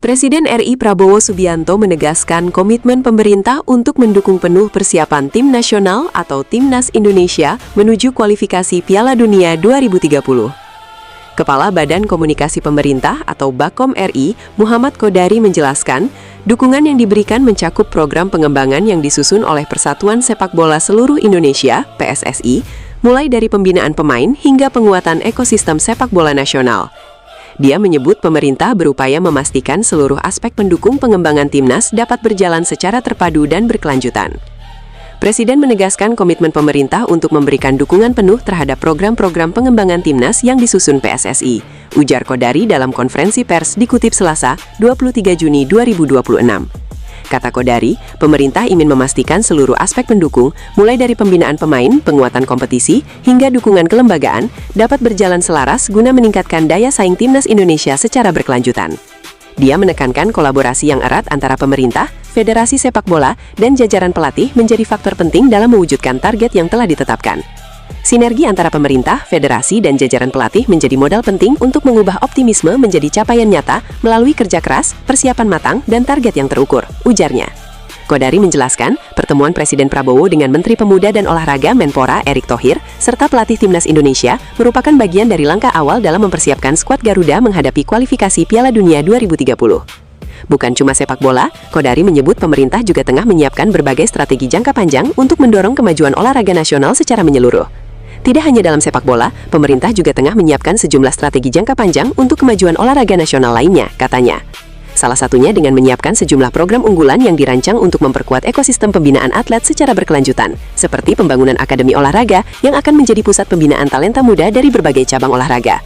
Presiden RI Prabowo Subianto menegaskan komitmen pemerintah untuk mendukung penuh persiapan tim nasional atau Timnas Indonesia menuju kualifikasi Piala Dunia 2030. Kepala Badan Komunikasi Pemerintah atau Bakom RI, Muhammad Kodari menjelaskan, dukungan yang diberikan mencakup program pengembangan yang disusun oleh Persatuan Sepak Bola Seluruh Indonesia, PSSI, mulai dari pembinaan pemain hingga penguatan ekosistem sepak bola nasional. Dia menyebut pemerintah berupaya memastikan seluruh aspek pendukung pengembangan timnas dapat berjalan secara terpadu dan berkelanjutan. Presiden menegaskan komitmen pemerintah untuk memberikan dukungan penuh terhadap program-program pengembangan timnas yang disusun PSSI, ujar Kodari dalam konferensi pers dikutip Selasa, 23 Juni 2026. Kata Kodari, pemerintah ingin memastikan seluruh aspek pendukung, mulai dari pembinaan pemain, penguatan kompetisi, hingga dukungan kelembagaan, dapat berjalan selaras guna meningkatkan daya saing timnas Indonesia secara berkelanjutan. Dia menekankan kolaborasi yang erat antara pemerintah, federasi sepak bola, dan jajaran pelatih menjadi faktor penting dalam mewujudkan target yang telah ditetapkan. Sinergi antara pemerintah, federasi, dan jajaran pelatih menjadi modal penting untuk mengubah optimisme menjadi capaian nyata melalui kerja keras, persiapan matang, dan target yang terukur, ujarnya. Kodari menjelaskan, pertemuan Presiden Prabowo dengan Menteri Pemuda dan Olahraga Menpora Erick Thohir, serta pelatih Timnas Indonesia, merupakan bagian dari langkah awal dalam mempersiapkan skuad Garuda menghadapi kualifikasi Piala Dunia 2030. Bukan cuma sepak bola, Kodari menyebut pemerintah juga tengah menyiapkan berbagai strategi jangka panjang untuk mendorong kemajuan olahraga nasional secara menyeluruh. Tidak hanya dalam sepak bola, pemerintah juga tengah menyiapkan sejumlah strategi jangka panjang untuk kemajuan olahraga nasional lainnya, katanya. Salah satunya dengan menyiapkan sejumlah program unggulan yang dirancang untuk memperkuat ekosistem pembinaan atlet secara berkelanjutan, seperti pembangunan akademi olahraga yang akan menjadi pusat pembinaan talenta muda dari berbagai cabang olahraga.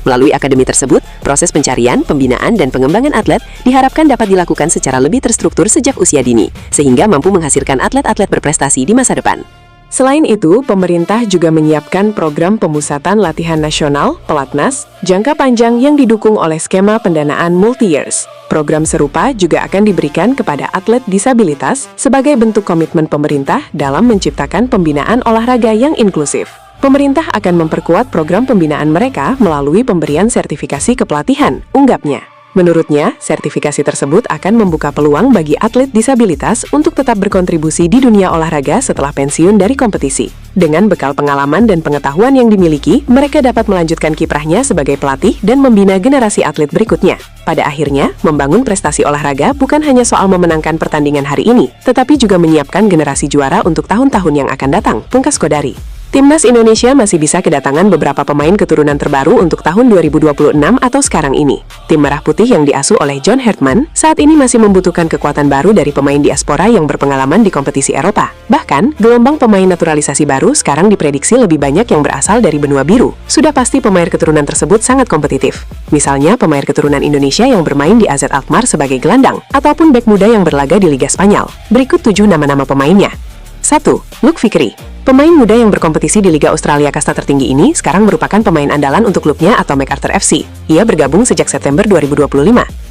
Melalui akademi tersebut, proses pencarian, pembinaan, dan pengembangan atlet diharapkan dapat dilakukan secara lebih terstruktur sejak usia dini, sehingga mampu menghasilkan atlet-atlet berprestasi di masa depan. Selain itu, pemerintah juga menyiapkan program pemusatan latihan nasional, Pelatnas, jangka panjang yang didukung oleh skema pendanaan multi-years. Program serupa juga akan diberikan kepada atlet disabilitas sebagai bentuk komitmen pemerintah dalam menciptakan pembinaan olahraga yang inklusif. Pemerintah akan memperkuat program pembinaan mereka melalui pemberian sertifikasi kepelatihan, ungkapnya. Menurutnya, sertifikasi tersebut akan membuka peluang bagi atlet disabilitas untuk tetap berkontribusi di dunia olahraga setelah pensiun dari kompetisi. Dengan bekal pengalaman dan pengetahuan yang dimiliki, mereka dapat melanjutkan kiprahnya sebagai pelatih dan membina generasi atlet berikutnya. Pada akhirnya, membangun prestasi olahraga bukan hanya soal memenangkan pertandingan hari ini, tetapi juga menyiapkan generasi juara untuk tahun-tahun yang akan datang, pungkas Kodari. Timnas Indonesia masih bisa kedatangan beberapa pemain keturunan terbaru untuk tahun 2026 atau sekarang ini. Tim Merah Putih yang diasuh oleh John Hartman saat ini masih membutuhkan kekuatan baru dari pemain diaspora yang berpengalaman di kompetisi Eropa. Bahkan, gelombang pemain naturalisasi baru sekarang diprediksi lebih banyak yang berasal dari benua biru. Sudah pasti pemain keturunan tersebut sangat kompetitif. Misalnya, pemain keturunan Indonesia yang bermain di AZ Alkmaar sebagai gelandang, ataupun bek muda yang berlaga di Liga Spanyol. Berikut 7 nama-nama pemainnya. 1. Luke Fikri. Pemain muda yang berkompetisi di Liga Australia kasta tertinggi ini sekarang merupakan pemain andalan untuk klubnya atau MacArthur FC. Ia bergabung sejak September 2025.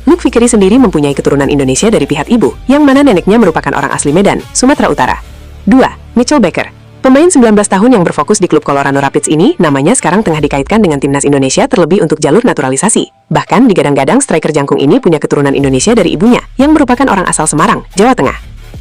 Luke Fikri sendiri mempunyai keturunan Indonesia dari pihak ibu, yang mana neneknya merupakan orang asli Medan, Sumatera Utara. 2. Mitchell Baker. Pemain 19 tahun yang berfokus di klub Colorado Rapids ini, namanya sekarang tengah dikaitkan dengan Timnas Indonesia terlebih untuk jalur naturalisasi. Bahkan digadang-gadang striker jangkung ini punya keturunan Indonesia dari ibunya, yang merupakan orang asal Semarang, Jawa Tengah.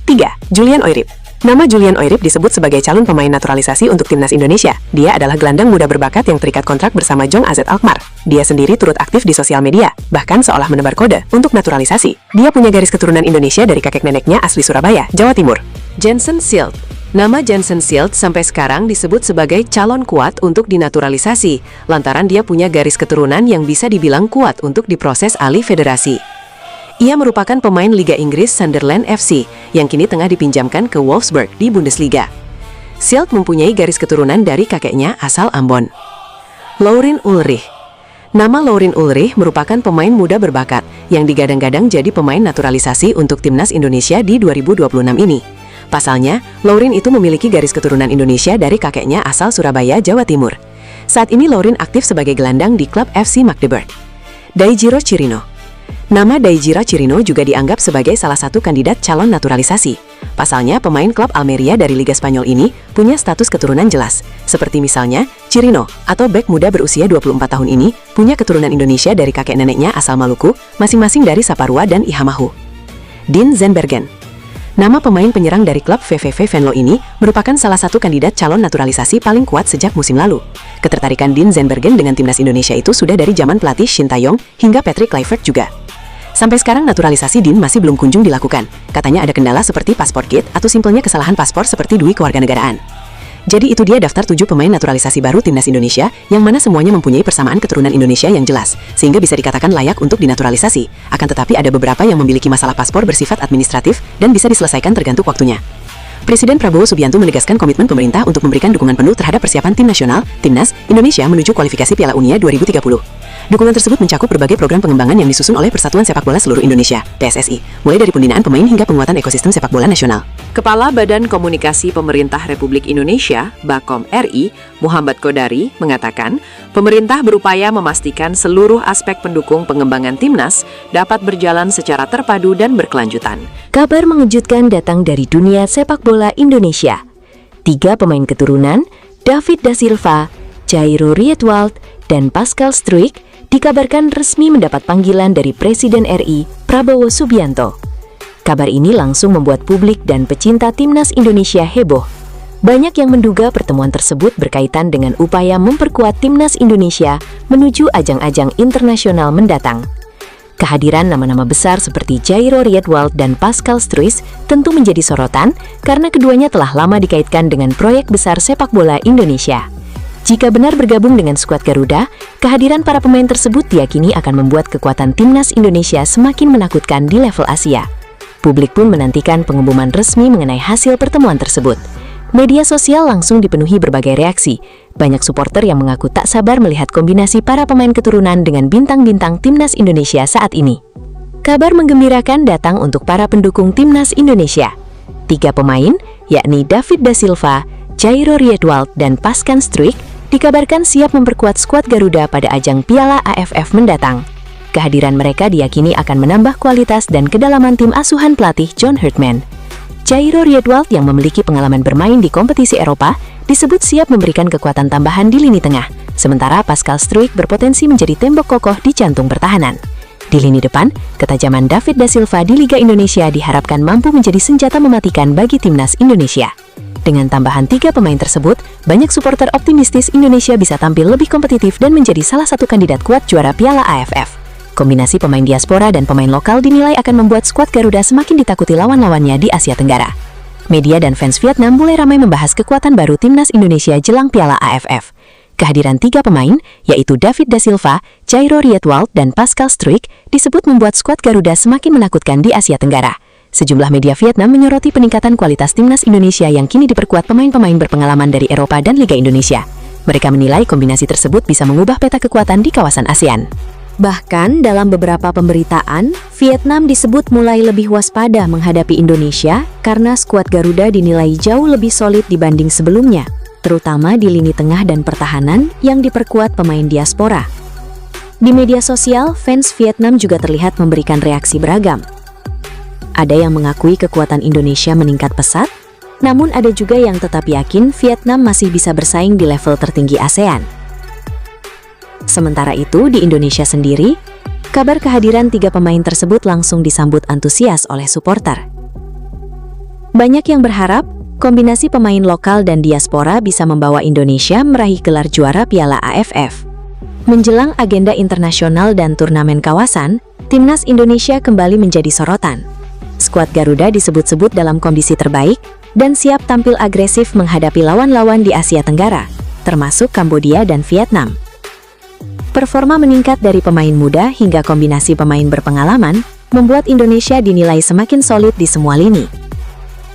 3. Julian Oirip. Nama Julian Oirip disebut sebagai calon pemain naturalisasi untuk Timnas Indonesia. Dia adalah gelandang muda berbakat yang terikat kontrak bersama Jong AZ Alkmaar. Dia sendiri turut aktif di sosial media, bahkan seolah menebar kode untuk naturalisasi. Dia punya garis keturunan Indonesia dari kakek neneknya asli Surabaya, Jawa Timur. Jensen Silt. Nama Jensen Silt sampai sekarang disebut sebagai calon kuat untuk dinaturalisasi, lantaran dia punya garis keturunan yang bisa dibilang kuat untuk diproses alih federasi. Ia merupakan pemain Liga Inggris Sunderland FC yang kini tengah dipinjamkan ke Wolfsburg di Bundesliga. Silt mempunyai garis keturunan dari kakeknya asal Ambon. Laurin Ulrich. Nama Laurin Ulrich merupakan pemain muda berbakat yang digadang-gadang jadi pemain naturalisasi untuk Timnas Indonesia di 2026 ini. Pasalnya, Laurin itu memiliki garis keturunan Indonesia dari kakeknya asal Surabaya, Jawa Timur. Saat ini Laurin aktif sebagai gelandang di klub FC Magdeburg. Daijiro Chirino. Nama Daijiro Chirino juga dianggap sebagai salah satu kandidat calon naturalisasi. Pasalnya, pemain klub Almeria dari Liga Spanyol ini punya status keturunan jelas. Seperti misalnya, Chirino atau bek muda berusia 24 tahun ini punya keturunan Indonesia dari kakek neneknya asal Maluku, masing-masing dari Saparua dan Ihamahu. Dean Zandbergen. Nama pemain penyerang dari klub VVV Venlo ini merupakan salah satu kandidat calon naturalisasi paling kuat sejak musim lalu. Ketertarikan Dean Zandbergen dengan timnas Indonesia itu sudah dari zaman pelatih Shin Tae-yong hingga Patrick Kluivert juga. Sampai sekarang naturalisasi Dean masih belum kunjung dilakukan. Katanya ada kendala seperti paspor gate atau simpelnya kesalahan paspor seperti dui kewarganegaraan. Jadi itu dia daftar 7 pemain naturalisasi baru timnas Indonesia yang mana semuanya mempunyai persamaan keturunan Indonesia yang jelas, sehingga bisa dikatakan layak untuk dinaturalisasi. Akan tetapi ada beberapa yang memiliki masalah paspor bersifat administratif dan bisa diselesaikan tergantung waktunya. Presiden Prabowo Subianto menegaskan komitmen pemerintah untuk memberikan dukungan penuh terhadap persiapan tim nasional, Timnas, Indonesia menuju kualifikasi Piala Dunia 2030. Dukungan tersebut mencakup berbagai program pengembangan yang disusun oleh Persatuan Sepak Bola Seluruh Indonesia, PSSI, mulai dari pembinaan pemain hingga penguatan ekosistem sepak bola nasional. Kepala Badan Komunikasi Pemerintah Republik Indonesia, Bakom RI, Muhammad Kodari, mengatakan, pemerintah berupaya memastikan seluruh aspek pendukung pengembangan timnas dapat berjalan secara terpadu dan berkelanjutan. Kabar mengejutkan datang dari dunia sepak bola Indonesia. 3 pemain keturunan, David da Silva, Jairo Riedwald, dan Pascal Struijk, dikabarkan resmi mendapat panggilan dari Presiden RI, Prabowo Subianto. Kabar ini langsung membuat publik dan pecinta timnas Indonesia heboh. Banyak yang menduga pertemuan tersebut berkaitan dengan upaya memperkuat timnas Indonesia menuju ajang-ajang internasional mendatang. Kehadiran nama-nama besar seperti Jairo Riedwald dan Pascal Struijk tentu menjadi sorotan karena keduanya telah lama dikaitkan dengan proyek besar sepak bola Indonesia. Jika benar bergabung dengan skuad Garuda, kehadiran para pemain tersebut diyakini akan membuat kekuatan timnas Indonesia semakin menakutkan di level Asia. Publik pun menantikan pengumuman resmi mengenai hasil pertemuan tersebut. Media sosial langsung dipenuhi berbagai reaksi. Banyak supporter yang mengaku tak sabar melihat kombinasi para pemain keturunan dengan bintang-bintang timnas Indonesia saat ini. Kabar menggembirakan datang untuk para pendukung timnas Indonesia. 3 pemain, yakni David da Silva, Jairo Riedwald, dan Pascal Struijk, dikabarkan siap memperkuat skuad Garuda pada ajang Piala AFF mendatang. Kehadiran mereka diyakini akan menambah kualitas dan kedalaman tim asuhan pelatih John Herdman. Jairo Riedwald yang memiliki pengalaman bermain di kompetisi Eropa disebut siap memberikan kekuatan tambahan di lini tengah, sementara Pascal Struijk berpotensi menjadi tembok kokoh di jantung pertahanan. Di lini depan, ketajaman David da Silva di Liga Indonesia diharapkan mampu menjadi senjata mematikan bagi timnas Indonesia. Dengan tambahan 3 pemain tersebut, banyak supporter optimistis Indonesia bisa tampil lebih kompetitif dan menjadi salah satu kandidat kuat juara Piala AFF. Kombinasi pemain diaspora dan pemain lokal dinilai akan membuat skuad Garuda semakin ditakuti lawan-lawannya di Asia Tenggara. Media dan fans Vietnam mulai ramai membahas kekuatan baru timnas Indonesia jelang Piala AFF. Kehadiran 3 pemain, yaitu David da Silva, Jairo Riedwald, dan Pascal Struijk, disebut membuat skuad Garuda semakin menakutkan di Asia Tenggara. Sejumlah media Vietnam menyoroti peningkatan kualitas timnas Indonesia yang kini diperkuat pemain-pemain berpengalaman dari Eropa dan Liga Indonesia. Mereka menilai kombinasi tersebut bisa mengubah peta kekuatan di kawasan ASEAN. Bahkan dalam beberapa pemberitaan, Vietnam disebut mulai lebih waspada menghadapi Indonesia karena skuad Garuda dinilai jauh lebih solid dibanding sebelumnya, terutama di lini tengah dan pertahanan yang diperkuat pemain diaspora. Di media sosial, fans Vietnam juga terlihat memberikan reaksi beragam. Ada yang mengakui kekuatan Indonesia meningkat pesat, namun ada juga yang tetap yakin Vietnam masih bisa bersaing di level tertinggi ASEAN. Sementara itu, di Indonesia sendiri, kabar kehadiran 3 pemain tersebut langsung disambut antusias oleh supporter. Banyak yang berharap kombinasi pemain lokal dan diaspora bisa membawa Indonesia meraih gelar juara Piala AFF. Menjelang agenda internasional dan turnamen kawasan, timnas Indonesia kembali menjadi sorotan. Skuad Garuda disebut-sebut dalam kondisi terbaik dan siap tampil agresif menghadapi lawan-lawan di Asia Tenggara, termasuk Kambodia dan Vietnam. Performa meningkat dari pemain muda hingga kombinasi pemain berpengalaman membuat Indonesia dinilai semakin solid di semua lini.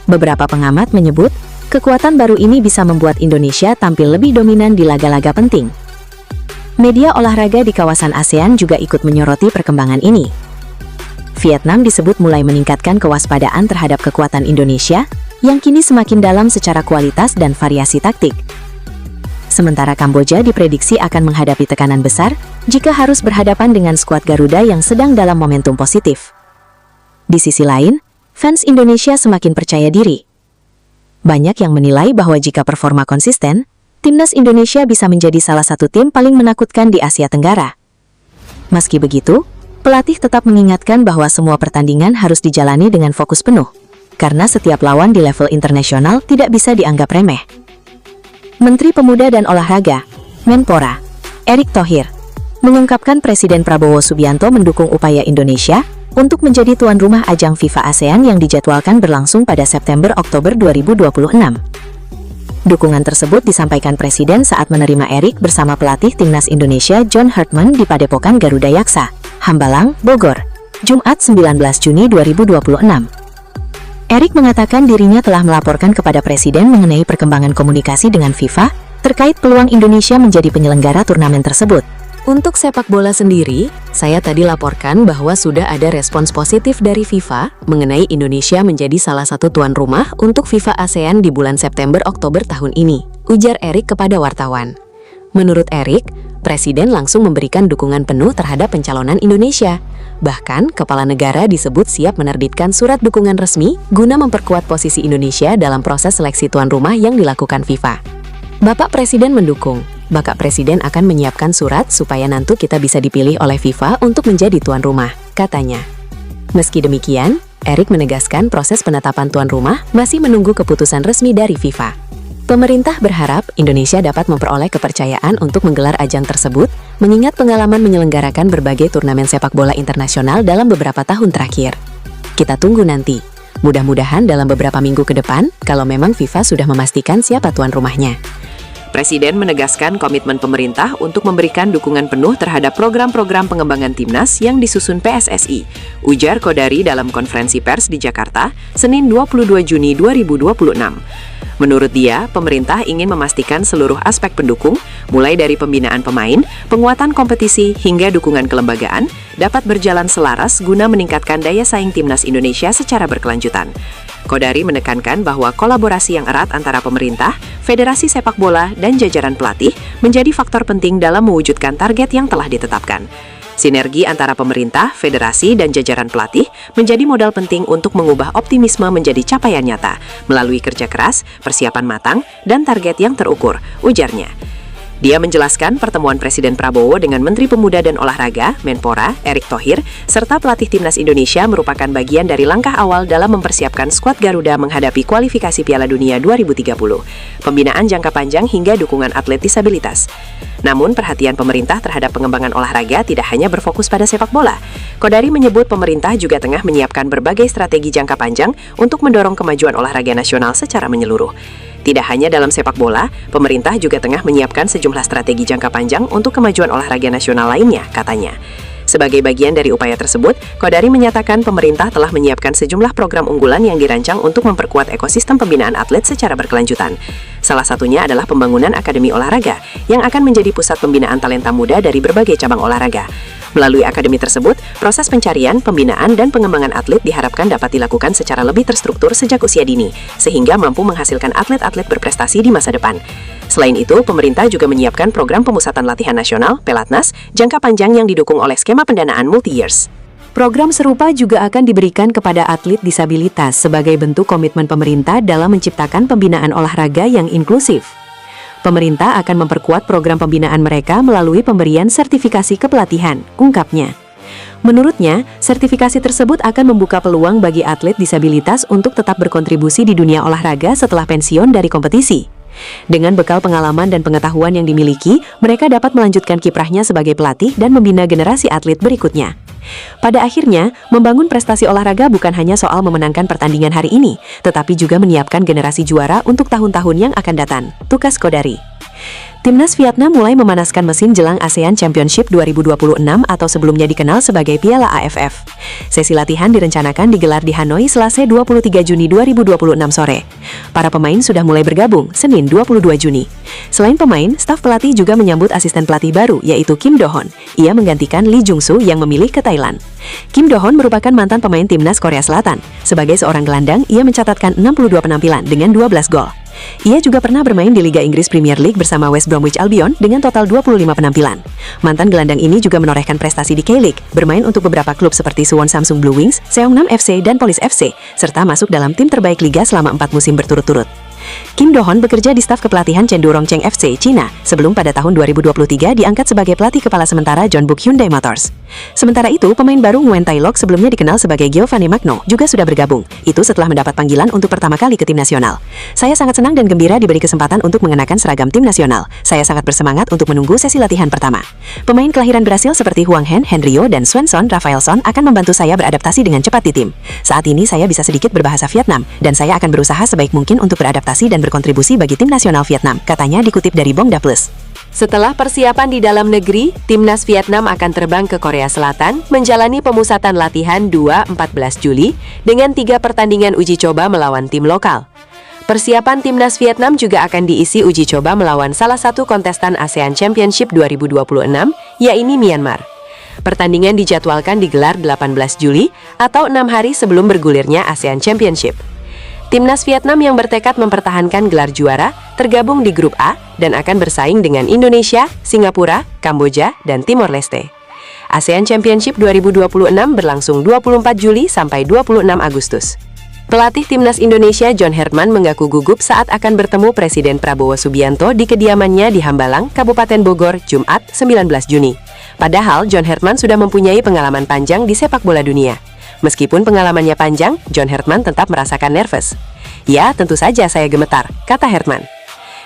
Beberapa pengamat menyebut, kekuatan baru ini bisa membuat Indonesia tampil lebih dominan di laga-laga penting. Media olahraga di kawasan ASEAN juga ikut menyoroti perkembangan ini. Vietnam disebut mulai meningkatkan kewaspadaan terhadap kekuatan Indonesia yang kini semakin dalam secara kualitas dan variasi taktik. Sementara Kamboja diprediksi akan menghadapi tekanan besar jika harus berhadapan dengan skuad Garuda yang sedang dalam momentum positif. Di sisi lain, fans Indonesia semakin percaya diri. Banyak yang menilai bahwa jika performa konsisten, timnas Indonesia bisa menjadi salah satu tim paling menakutkan di Asia Tenggara. Meski begitu, pelatih tetap mengingatkan bahwa semua pertandingan harus dijalani dengan fokus penuh, karena setiap lawan di level internasional tidak bisa dianggap remeh. Menteri Pemuda dan Olahraga, Menpora, Erick Thohir, mengungkapkan Presiden Prabowo Subianto mendukung upaya Indonesia untuk menjadi tuan rumah ajang FIFA ASEAN yang dijadwalkan berlangsung pada September-Oktober 2026. Dukungan tersebut disampaikan Presiden saat menerima Erick bersama pelatih timnas Indonesia John Hartman di Padepokan Garuda Yaksa, Hambalang, Bogor, Jumat 19 Juni 2026. Erick mengatakan dirinya telah melaporkan kepada Presiden mengenai perkembangan komunikasi dengan FIFA terkait peluang Indonesia menjadi penyelenggara turnamen tersebut. Untuk sepak bola sendiri, saya tadi laporkan bahwa sudah ada respons positif dari FIFA mengenai Indonesia menjadi salah satu tuan rumah untuk FIFA ASEAN di bulan September-Oktober tahun ini, ujar Erick kepada wartawan. Menurut Erick, Presiden langsung memberikan dukungan penuh terhadap pencalonan Indonesia. Bahkan, kepala negara disebut siap menerbitkan surat dukungan resmi guna memperkuat posisi Indonesia dalam proses seleksi tuan rumah yang dilakukan FIFA. Bapak Presiden mendukung. Bapak Presiden akan menyiapkan surat supaya nanti kita bisa dipilih oleh FIFA untuk menjadi tuan rumah, katanya. Meski demikian, Erick menegaskan proses penetapan tuan rumah masih menunggu keputusan resmi dari FIFA. Pemerintah berharap Indonesia dapat memperoleh kepercayaan untuk menggelar ajang tersebut, mengingat pengalaman menyelenggarakan berbagai turnamen sepak bola internasional dalam beberapa tahun terakhir. Kita tunggu nanti. Mudah-mudahan dalam beberapa minggu ke depan, kalau memang FIFA sudah memastikan siapa tuan rumahnya. Presiden menegaskan komitmen pemerintah untuk memberikan dukungan penuh terhadap program-program pengembangan timnas yang disusun PSSI, ujar Kodari dalam konferensi pers di Jakarta, Senin 22 Juni 2026. Menurut dia, pemerintah ingin memastikan seluruh aspek pendukung, mulai dari pembinaan pemain, penguatan kompetisi, hingga dukungan kelembagaan, dapat berjalan selaras guna meningkatkan daya saing timnas Indonesia secara berkelanjutan. Kodari menekankan bahwa kolaborasi yang erat antara pemerintah, Federasi Sepak Bola, dan jajaran pelatih menjadi faktor penting dalam mewujudkan target yang telah ditetapkan. Sinergi antara pemerintah, federasi, dan jajaran pelatih menjadi modal penting untuk mengubah optimisme menjadi capaian nyata melalui kerja keras, persiapan matang, dan target yang terukur, ujarnya. Dia menjelaskan pertemuan Presiden Prabowo dengan Menteri Pemuda dan Olahraga, Menpora, Erick Thohir, serta pelatih timnas Indonesia merupakan bagian dari langkah awal dalam mempersiapkan skuad Garuda menghadapi kualifikasi Piala Dunia 2030, pembinaan jangka panjang hingga dukungan atlet disabilitas. Namun, perhatian pemerintah terhadap pengembangan olahraga tidak hanya berfokus pada sepak bola. Kodari menyebut pemerintah juga tengah menyiapkan berbagai strategi jangka panjang untuk mendorong kemajuan olahraga nasional secara menyeluruh. Tidak hanya dalam sepak bola, pemerintah juga tengah menyiapkan sejumlah strategi jangka panjang untuk kemajuan olahraga nasional lainnya, katanya. Sebagai bagian dari upaya tersebut, Kodari menyatakan pemerintah telah menyiapkan sejumlah program unggulan yang dirancang untuk memperkuat ekosistem pembinaan atlet secara berkelanjutan. Salah satunya adalah pembangunan Akademi Olahraga, yang akan menjadi pusat pembinaan talenta muda dari berbagai cabang olahraga. Melalui akademi tersebut, proses pencarian, pembinaan, dan pengembangan atlet diharapkan dapat dilakukan secara lebih terstruktur sejak usia dini, sehingga mampu menghasilkan atlet-atlet berprestasi di masa depan. Selain itu, pemerintah juga menyiapkan program pemusatan latihan nasional, Pelatnas, jangka panjang yang didukung oleh skema pendanaan multi-years. Program serupa juga akan diberikan kepada atlet disabilitas sebagai bentuk komitmen pemerintah dalam menciptakan pembinaan olahraga yang inklusif. Pemerintah akan memperkuat program pembinaan mereka melalui pemberian sertifikasi kepelatihan, ungkapnya. Menurutnya, sertifikasi tersebut akan membuka peluang bagi atlet disabilitas untuk tetap berkontribusi di dunia olahraga setelah pensiun dari kompetisi. Dengan bekal pengalaman dan pengetahuan yang dimiliki, mereka dapat melanjutkan kiprahnya sebagai pelatih dan membina generasi atlet berikutnya. Pada akhirnya, membangun prestasi olahraga bukan hanya soal memenangkan pertandingan hari ini, tetapi juga menyiapkan generasi juara untuk tahun-tahun yang akan datang, tukas Kodari. Timnas Vietnam mulai memanaskan mesin jelang ASEAN Championship 2026 atau sebelumnya dikenal sebagai Piala AFF. Sesi latihan direncanakan digelar di Hanoi Selasa 23 Juni 2026 sore. Para pemain sudah mulai bergabung Senin 22 Juni. Selain pemain, staf pelatih juga menyambut asisten pelatih baru yaitu Kim Do-hoon. Ia menggantikan Lee Jung-soo yang memilih ke Thailand. Kim Do-hoon merupakan mantan pemain timnas Korea Selatan. Sebagai seorang gelandang, ia mencatatkan 62 penampilan dengan 12 gol. Ia juga pernah bermain di Liga Inggris Premier League bersama West Bromwich Albion dengan total 25 penampilan. Mantan gelandang ini juga menorehkan prestasi di K-League, bermain untuk beberapa klub seperti Suwon Samsung Blue Wings, Seongnam FC, dan Police FC, serta masuk dalam tim terbaik Liga selama 4 musim berturut-turut. Kim Do-hon bekerja di staf kepelatihan Chengdu Rongcheng FC, Cina, sebelum pada tahun 2023 diangkat sebagai pelatih kepala sementara Jeonbuk Hyundai Motors. Sementara itu, pemain baru Nguyen Tai Loc sebelumnya dikenal sebagai Giovanni Magno juga sudah bergabung. Itu setelah mendapat panggilan untuk pertama kali ke tim nasional. Saya sangat senang dan gembira diberi kesempatan untuk mengenakan seragam tim nasional. Saya sangat bersemangat untuk menunggu sesi latihan pertama. Pemain kelahiran Brasil seperti Huang Hen, Henryo, dan Svensson Rafaelson akan membantu saya beradaptasi dengan cepat di tim. Saat ini saya bisa sedikit berbahasa Vietnam, dan saya akan berusaha sebaik mungkin untuk beradaptasi dan berkontribusi bagi tim nasional Vietnam, katanya dikutip dari Bongda Plus. Setelah persiapan di dalam negeri, timnas Vietnam akan terbang ke Korea Selatan menjalani pemusatan latihan 2-14 Juli dengan 3 pertandingan uji coba melawan tim lokal. Persiapan timnas Vietnam juga akan diisi uji coba melawan salah satu kontestan ASEAN Championship 2026, yaitu Myanmar. Pertandingan dijadwalkan digelar 18 Juli atau 6 hari sebelum bergulirnya ASEAN Championship. Timnas Vietnam yang bertekad mempertahankan gelar juara tergabung di grup A dan akan bersaing dengan Indonesia, Singapura, Kamboja, dan Timor Leste. ASEAN Championship 2026 berlangsung 24 Juli sampai 26 Agustus. Pelatih timnas Indonesia John Herman mengaku gugup saat akan bertemu Presiden Prabowo Subianto di kediamannya di Hambalang, Kabupaten Bogor, Jumat 19 Juni. Padahal John Herman sudah mempunyai pengalaman panjang di sepak bola dunia. Meskipun pengalamannya panjang, John Herman tetap merasakan nervous. Ya, tentu saja saya gemetar, kata Herman.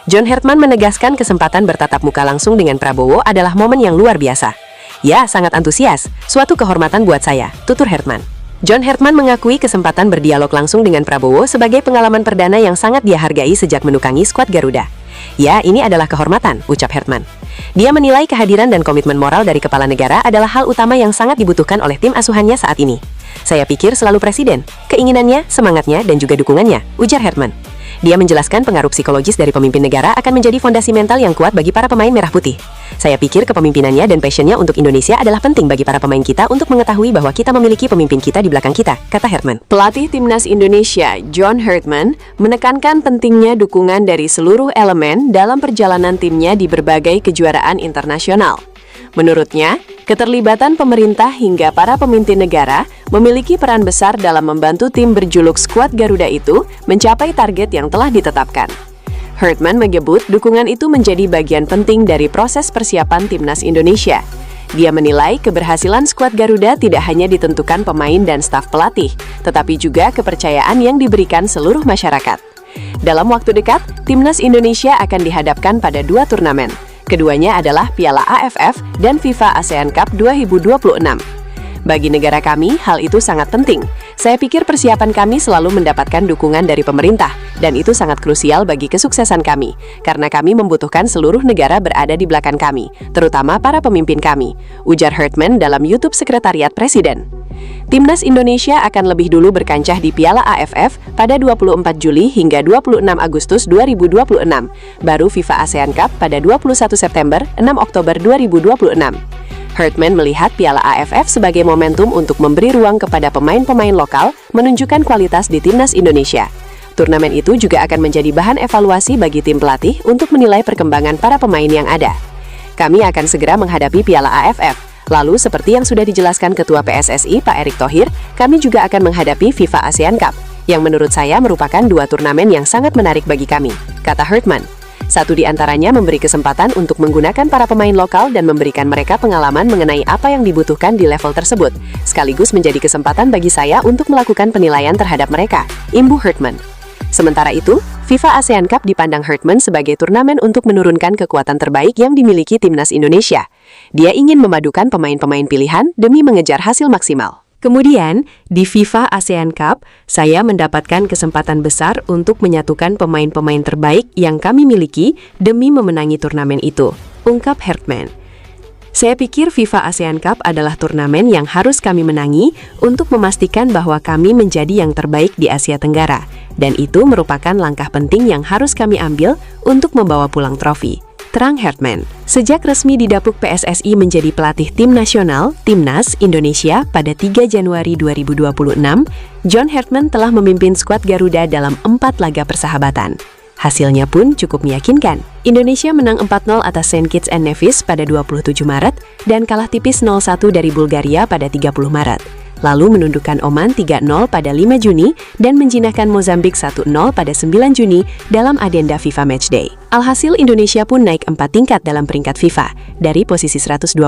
John Herman menegaskan kesempatan bertatap muka langsung dengan Prabowo adalah momen yang luar biasa. Ya, sangat antusias, suatu kehormatan buat saya, tutur Herman. John Herman mengakui kesempatan berdialog langsung dengan Prabowo sebagai pengalaman perdana yang sangat dia hargai sejak menukangi skuad Garuda. Ya, ini adalah kehormatan, ucap Herman. Dia menilai kehadiran dan komitmen moral dari kepala negara adalah hal utama yang sangat dibutuhkan oleh tim asuhannya saat ini. Saya pikir selalu presiden, keinginannya, semangatnya, dan juga dukungannya, ujar Herman. Dia menjelaskan pengaruh psikologis dari pemimpin negara akan menjadi fondasi mental yang kuat bagi para pemain merah putih. Saya pikir kepemimpinannya dan passionnya untuk Indonesia adalah penting bagi para pemain kita untuk mengetahui bahwa kita memiliki pemimpin kita di belakang kita, kata Herman. Pelatih timnas Indonesia, John Herman, menekankan pentingnya dukungan dari seluruh elemen dalam perjalanan timnya di berbagai kejuaraan internasional. Menurutnya, keterlibatan pemerintah hingga para pemimpin negara memiliki peran besar dalam membantu tim berjuluk skuad Garuda itu mencapai target yang telah ditetapkan. Herman menyebut dukungan itu menjadi bagian penting dari proses persiapan timnas Indonesia. Dia menilai keberhasilan skuad Garuda tidak hanya ditentukan pemain dan staf pelatih, tetapi juga kepercayaan yang diberikan seluruh masyarakat. Dalam waktu dekat, timnas Indonesia akan dihadapkan pada 2 turnamen. Keduanya adalah Piala AFF dan FIFA ASEAN Cup 2026. Bagi negara kami, hal itu sangat penting. Saya pikir persiapan kami selalu mendapatkan dukungan dari pemerintah, dan itu sangat krusial bagi kesuksesan kami, karena kami membutuhkan seluruh negara berada di belakang kami, terutama para pemimpin kami, ujar Herman dalam YouTube Sekretariat Presiden. Timnas Indonesia akan lebih dulu berkancah di Piala AFF pada 24 Juli hingga 26 Agustus 2026, baru FIFA ASEAN Cup pada 21 September 6 Oktober 2026. Herman melihat Piala AFF sebagai momentum untuk memberi ruang kepada pemain-pemain lokal menunjukkan kualitas di timnas Indonesia. Turnamen itu juga akan menjadi bahan evaluasi bagi tim pelatih untuk menilai perkembangan para pemain yang ada. Kami akan segera menghadapi Piala AFF. Lalu, seperti yang sudah dijelaskan Ketua PSSI Pak Erick Thohir, kami juga akan menghadapi FIFA ASEAN Cup, yang menurut saya merupakan 2 turnamen yang sangat menarik bagi kami, kata Herman. Satu di antaranya memberi kesempatan untuk menggunakan para pemain lokal dan memberikan mereka pengalaman mengenai apa yang dibutuhkan di level tersebut, sekaligus menjadi kesempatan bagi saya untuk melakukan penilaian terhadap mereka, imbu Herman. Sementara itu, FIFA ASEAN Cup dipandang Herman sebagai turnamen untuk menurunkan kekuatan terbaik yang dimiliki timnas Indonesia. Dia ingin memadukan pemain-pemain pilihan demi mengejar hasil maksimal. Kemudian, di FIFA ASEAN Cup, saya mendapatkan kesempatan besar untuk menyatukan pemain-pemain terbaik yang kami miliki demi memenangi turnamen itu, ungkap Herman. Saya pikir FIFA ASEAN Cup adalah turnamen yang harus kami menangi untuk memastikan bahwa kami menjadi yang terbaik di Asia Tenggara, dan itu merupakan langkah penting yang harus kami ambil untuk membawa pulang trofi, terang Herman. Sejak resmi didapuk PSSI menjadi pelatih tim nasional, Timnas Indonesia pada 3 Januari 2026, John Herman telah memimpin skuad Garuda dalam 4 laga persahabatan. Hasilnya pun cukup meyakinkan. Indonesia menang 4-0 atas Saint Kitts and Nevis pada 27 Maret dan kalah tipis 0-1 dari Bulgaria pada 30 Maret. Lalu menundukkan Oman 3-0 pada 5 Juni dan menjinakkan Mozambik 1-0 pada 9 Juni dalam adenda FIFA Matchday. Alhasil Indonesia pun naik 4 tingkat dalam peringkat FIFA, dari posisi 122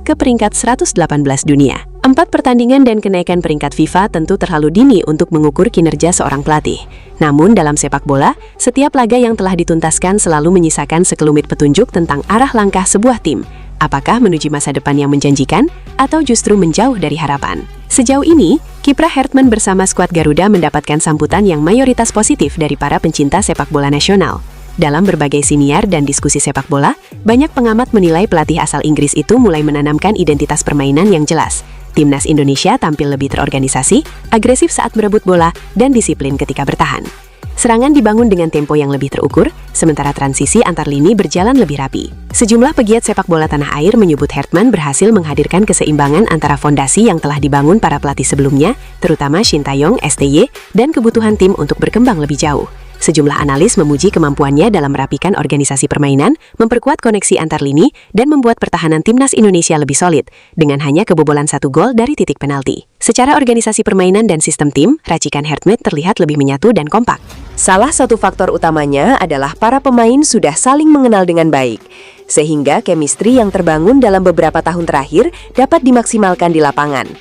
ke peringkat 118 dunia. 4 pertandingan dan kenaikan peringkat FIFA tentu terlalu dini untuk mengukur kinerja seorang pelatih. Namun dalam sepak bola, setiap laga yang telah dituntaskan selalu menyisakan sekelumit petunjuk tentang arah langkah sebuah tim. Apakah menuju masa depan yang menjanjikan atau justru menjauh dari harapan? Sejauh ini, kiprah Hartman bersama skuad Garuda mendapatkan sambutan yang mayoritas positif dari para pencinta sepak bola nasional. Dalam berbagai siniar dan diskusi sepak bola, banyak pengamat menilai pelatih asal Inggris itu mulai menanamkan identitas permainan yang jelas. Timnas Indonesia tampil lebih terorganisasi, agresif saat merebut bola, dan disiplin ketika bertahan. Serangan dibangun dengan tempo yang lebih terukur, sementara transisi antar lini berjalan lebih rapi. Sejumlah pegiat sepak bola tanah air menyebut Hartman berhasil menghadirkan keseimbangan antara fondasi yang telah dibangun para pelatih sebelumnya, terutama Shin Tae-yong, STY, dan kebutuhan tim untuk berkembang lebih jauh. Sejumlah analis memuji kemampuannya dalam merapikan organisasi permainan, memperkuat koneksi antar lini, dan membuat pertahanan timnas Indonesia lebih solid, dengan hanya kebobolan 1 gol dari titik penalti. Secara organisasi permainan dan sistem tim, racikan Hartman terlihat lebih menyatu dan kompak. Salah satu faktor utamanya adalah para pemain sudah saling mengenal dengan baik, sehingga chemistry yang terbangun dalam beberapa tahun terakhir dapat dimaksimalkan di lapangan.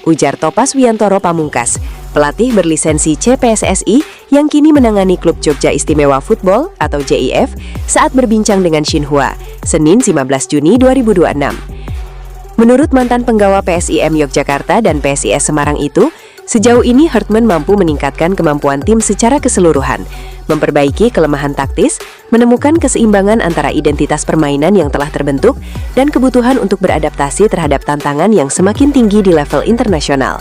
Ujar Topas Wiantoro Pamungkas, pelatih berlisensi CPSSI yang kini menangani klub Jogja Istimewa Football atau JIF saat berbincang dengan Xinhua, Senin 15 Juni 2026. Menurut mantan penggawa PSIM Yogyakarta dan PSIS Semarang itu, sejauh ini Hartman mampu meningkatkan kemampuan tim secara keseluruhan, memperbaiki kelemahan taktis, menemukan keseimbangan antara identitas permainan yang telah terbentuk, dan kebutuhan untuk beradaptasi terhadap tantangan yang semakin tinggi di level internasional.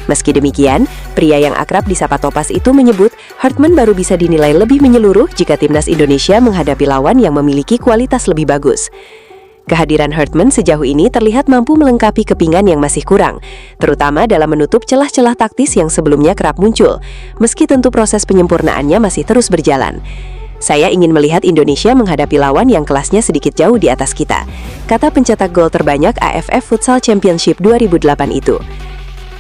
Meski demikian, pria yang akrab disapa Topas itu menyebut Hartman baru bisa dinilai lebih menyeluruh jika timnas Indonesia menghadapi lawan yang memiliki kualitas lebih bagus. Kehadiran Hartman sejauh ini terlihat mampu melengkapi kepingan yang masih kurang, terutama dalam menutup celah-celah taktis yang sebelumnya kerap muncul, meski tentu proses penyempurnaannya masih terus berjalan. Saya ingin melihat Indonesia menghadapi lawan yang kelasnya sedikit jauh di atas kita, kata pencetak gol terbanyak AFF Futsal Championship 2008 itu.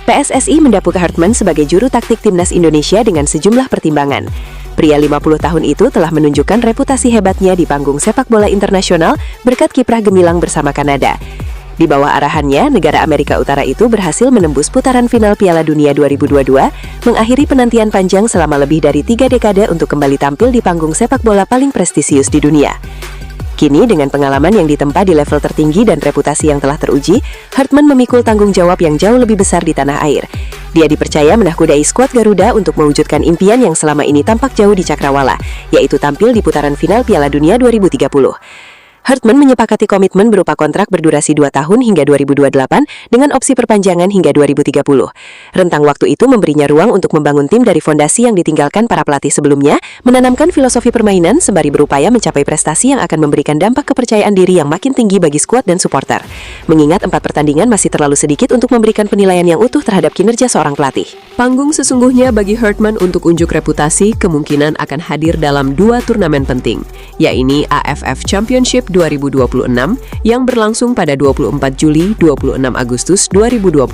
PSSI mendapuk Hartman sebagai juru taktik timnas Indonesia dengan sejumlah pertimbangan. Pria 50 tahun itu telah menunjukkan reputasi hebatnya di panggung sepak bola internasional berkat kiprah gemilang bersama Kanada. Di bawah arahannya, negara Amerika Utara itu berhasil menembus putaran final Piala Dunia 2022, mengakhiri penantian panjang selama lebih dari 3 dekade untuk kembali tampil di panggung sepak bola paling prestisius di dunia. Kini, dengan pengalaman yang ditempa di level tertinggi dan reputasi yang telah teruji, Hartman memikul tanggung jawab yang jauh lebih besar di tanah air. Dia dipercaya menahkodai skuad Garuda untuk mewujudkan impian yang selama ini tampak jauh di cakrawala, yaitu tampil di putaran final Piala Dunia 2030. Hartman menyepakati komitmen berupa kontrak berdurasi 2 tahun hingga 2028 dengan opsi perpanjangan hingga 2030. Rentang waktu itu memberinya ruang untuk membangun tim dari fondasi yang ditinggalkan para pelatih sebelumnya, menanamkan filosofi permainan sembari berupaya mencapai prestasi yang akan memberikan dampak kepercayaan diri yang makin tinggi bagi skuad dan supporter. Mengingat 4 pertandingan masih terlalu sedikit untuk memberikan penilaian yang utuh terhadap kinerja seorang pelatih. Panggung sesungguhnya bagi Hartman untuk unjuk reputasi kemungkinan akan hadir dalam 2 turnamen penting, yaitu AFF Championship 2026 yang berlangsung pada 24 Juli 26 Agustus 2026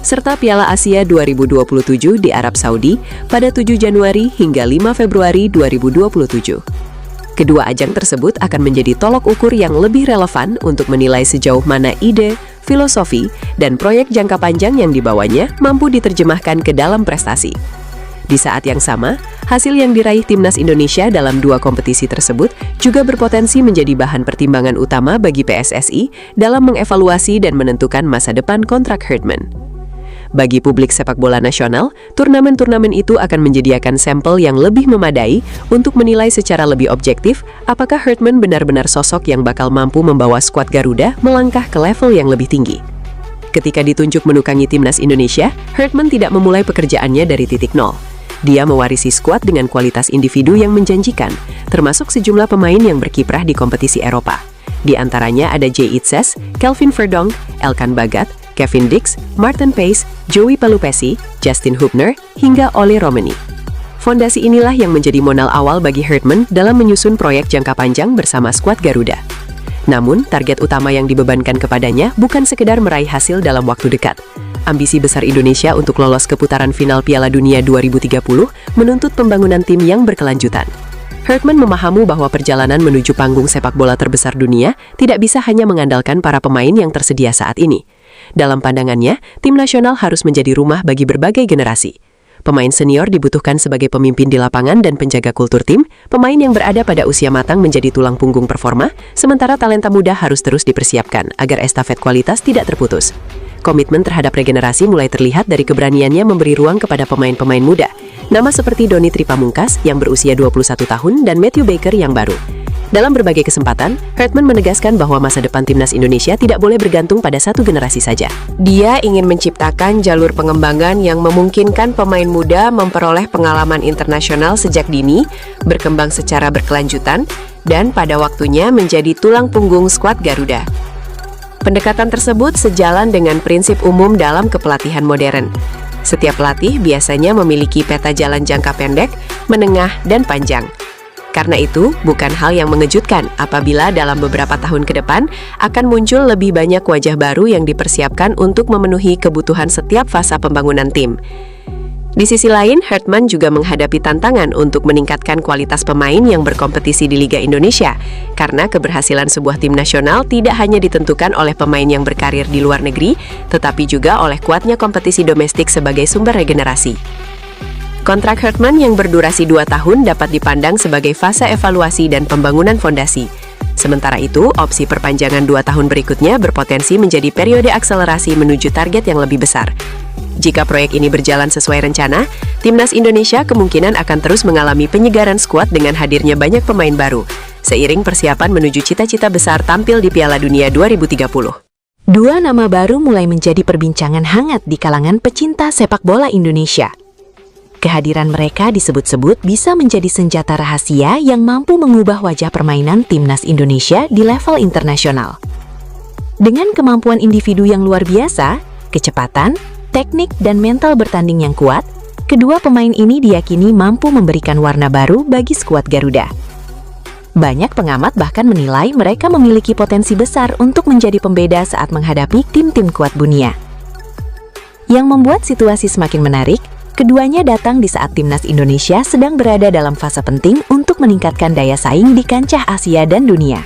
serta Piala Asia 2027 di Arab Saudi pada 7 Januari hingga 5 Februari 2027. Kedua ajang tersebut akan menjadi tolok ukur yang lebih relevan untuk menilai sejauh mana ide, filosofi, dan proyek jangka panjang yang dibawanya mampu diterjemahkan ke dalam prestasi. Di saat yang sama, hasil yang diraih timnas Indonesia dalam 2 kompetisi tersebut juga berpotensi menjadi bahan pertimbangan utama bagi PSSI dalam mengevaluasi dan menentukan masa depan kontrak Hartman. Bagi publik sepak bola nasional, turnamen-turnamen itu akan menyediakan sampel yang lebih memadai untuk menilai secara lebih objektif apakah Hartman benar-benar sosok yang bakal mampu membawa skuad Garuda melangkah ke level yang lebih tinggi. Ketika ditunjuk menukangi timnas Indonesia, Hartman tidak memulai pekerjaannya dari titik nol. Dia mewarisi skuad dengan kualitas individu yang menjanjikan, termasuk sejumlah pemain yang berkiprah di kompetisi Eropa. Di antaranya ada Jay Itzes, Kelvin Verdonk, Elkan Bagat, Kevin Dix, Martin Paes, Joey Pelupesi, Justin Hubner, hingga Ole Romani. Fondasi inilah yang menjadi modal awal bagi Hartman dalam menyusun proyek jangka panjang bersama skuad Garuda. Namun, target utama yang dibebankan kepadanya bukan sekedar meraih hasil dalam waktu dekat. Ambisi besar Indonesia untuk lolos ke putaran final Piala Dunia 2030 menuntut pembangunan tim yang berkelanjutan. Hartman memahami bahwa perjalanan menuju panggung sepak bola terbesar dunia tidak bisa hanya mengandalkan para pemain yang tersedia saat ini. Dalam pandangannya, tim nasional harus menjadi rumah bagi berbagai generasi. Pemain senior dibutuhkan sebagai pemimpin di lapangan dan penjaga kultur tim, pemain yang berada pada usia matang menjadi tulang punggung performa, sementara talenta muda harus terus dipersiapkan agar estafet kualitas tidak terputus. Komitmen terhadap regenerasi mulai terlihat dari keberaniannya memberi ruang kepada pemain-pemain muda. Nama seperti Doni Tripamungkas yang berusia 21 tahun dan Matthew Baker yang baru. Dalam berbagai kesempatan, Hartman menegaskan bahwa masa depan timnas Indonesia tidak boleh bergantung pada satu generasi saja. Dia ingin menciptakan jalur pengembangan yang memungkinkan pemain muda memperoleh pengalaman internasional sejak dini, berkembang secara berkelanjutan, dan pada waktunya menjadi tulang punggung skuad Garuda. Pendekatan tersebut sejalan dengan prinsip umum dalam kepelatihan modern. Setiap pelatih biasanya memiliki peta jalan jangka pendek, menengah, dan panjang. Karena itu, bukan hal yang mengejutkan apabila dalam beberapa tahun ke depan akan muncul lebih banyak wajah baru yang dipersiapkan untuk memenuhi kebutuhan setiap fase pembangunan tim. Di sisi lain, Hartman juga menghadapi tantangan untuk meningkatkan kualitas pemain yang berkompetisi di Liga Indonesia, karena keberhasilan sebuah tim nasional tidak hanya ditentukan oleh pemain yang berkarir di luar negeri, tetapi juga oleh kuatnya kompetisi domestik sebagai sumber regenerasi. Kontrak Hartman yang berdurasi 2 tahun dapat dipandang sebagai fase evaluasi dan pembangunan fondasi. Sementara itu, opsi perpanjangan 2 tahun berikutnya berpotensi menjadi periode akselerasi menuju target yang lebih besar. Jika proyek ini berjalan sesuai rencana, timnas Indonesia kemungkinan akan terus mengalami penyegaran skuad dengan hadirnya banyak pemain baru, seiring persiapan menuju cita-cita besar tampil di Piala Dunia 2030. Dua nama baru mulai menjadi perbincangan hangat di kalangan pecinta sepak bola Indonesia. Kehadiran mereka disebut-sebut bisa menjadi senjata rahasia yang mampu mengubah wajah permainan timnas Indonesia di level internasional. Dengan kemampuan individu yang luar biasa, kecepatan, teknik, dan mental bertanding yang kuat, kedua pemain ini diyakini mampu memberikan warna baru bagi skuad Garuda. Banyak pengamat bahkan menilai mereka memiliki potensi besar untuk menjadi pembeda saat menghadapi tim-tim kuat dunia. Yang membuat situasi semakin menarik, keduanya datang di saat timnas Indonesia sedang berada dalam fase penting untuk meningkatkan daya saing di kancah Asia dan dunia.